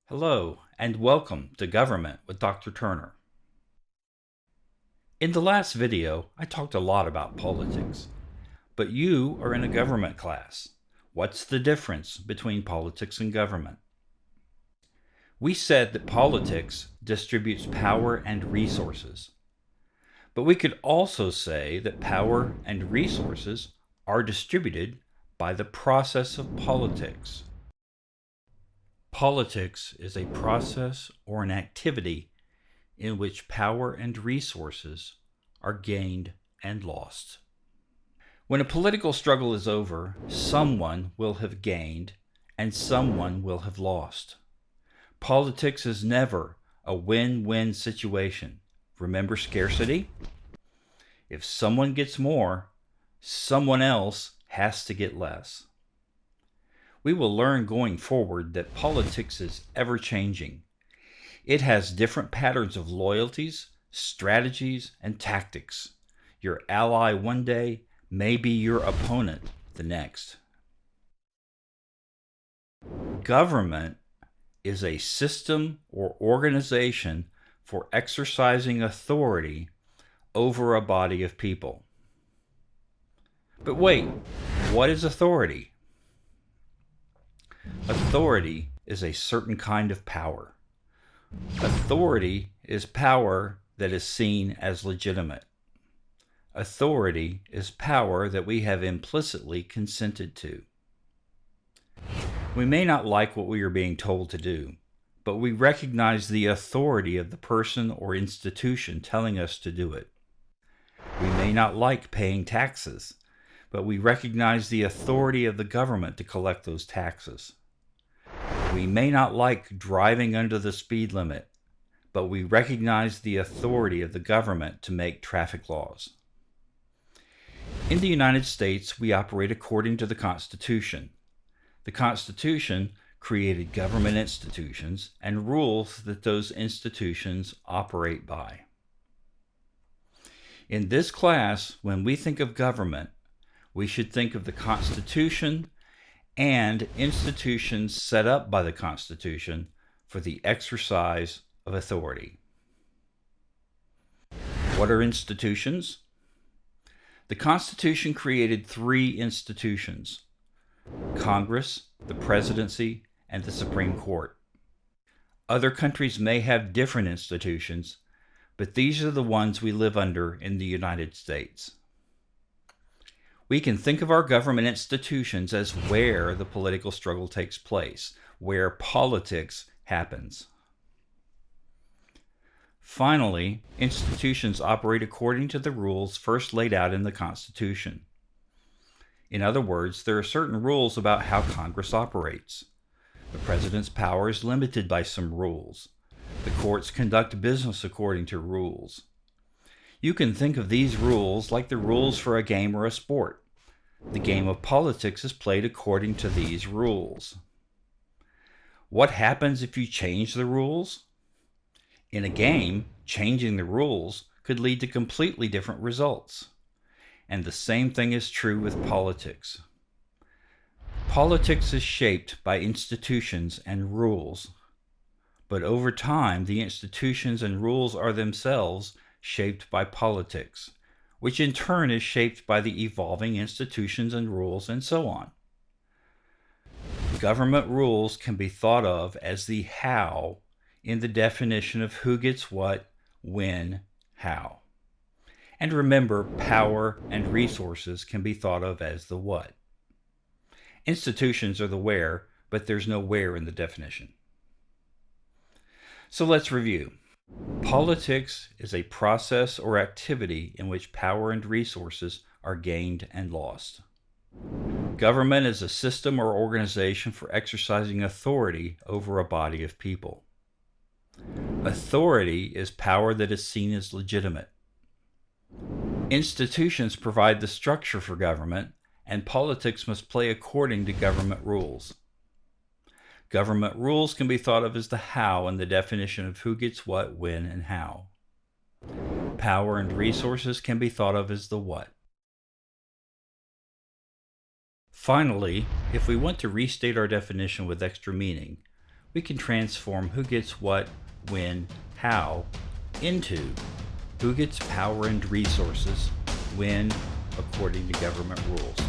Hello, and welcome to Government with Dr. Turner. In the last video, I talked a lot about politics, but you are in a government class. What's the difference between politics and government? We said that politics distributes power and resources, but we could also say that power and resources are distributed by the process of politics. Politics is a process or an activity in which power and resources are gained and lost. When a political struggle is over, someone will have gained and someone will have lost. Politics is never a win-win situation. Remember scarcity? If someone gets more, someone else has to get less. We will learn going forward that politics is ever-changing. It has different patterns of loyalties, strategies, and tactics. Your ally one day may be your opponent the next. Government is a system or organization for exercising authority over a body of people. But wait, what is authority? Authority is a certain kind of power. Authority is power that is seen as legitimate. Authority is power that we have implicitly consented to. We may not like what we are being told to do, but we recognize the authority of the person or institution telling us to do it. We may not like paying taxes, but we recognize the authority of the government to collect those taxes. We may not like driving under the speed limit, but we recognize the authority of the government to make traffic laws. In the United States, we operate according to the Constitution. The Constitution created government institutions and rules that those institutions operate by. In this class, when we think of government, we should think of the Constitution and institutions set up by the Constitution for the exercise of authority. What are institutions? The Constitution created three institutions: Congress, the Presidency, and the Supreme Court. Other countries may have different institutions, but these are the ones we live under in the United States. We can think of our government institutions as where the political struggle takes place, where politics happens. Finally, institutions operate according to the rules first laid out in the Constitution. In other words, there are certain rules about how Congress operates. The president's power is limited by some rules. The courts conduct business according to rules. You can think of these rules like the rules for a game or a sport. The game of politics is played according to these rules. What happens if you change the rules? In a game, changing the rules could lead to completely different results. And the same thing is true with politics. Politics is shaped by institutions and rules. But over time, the institutions and rules are themselves shaped by politics, which in turn is shaped by the evolving institutions and rules, and so on. Government rules can be thought of as the how in the definition of who gets what, when, how. And remember, power and resources can be thought of as the what. Institutions are the where, but there's no where in the definition. So let's review. Politics is a process or activity in which power and resources are gained and lost. Government is a system or organization for exercising authority over a body of people. Authority is power that is seen as legitimate. Institutions provide the structure for government, and politics must play according to government rules. Government rules can be thought of as the how in the definition of who gets what, when, and how. Power and resources can be thought of as the what. Finally, if we want to restate our definition with extra meaning, we can transform who gets what, when, how into who gets power and resources, when, according to government rules.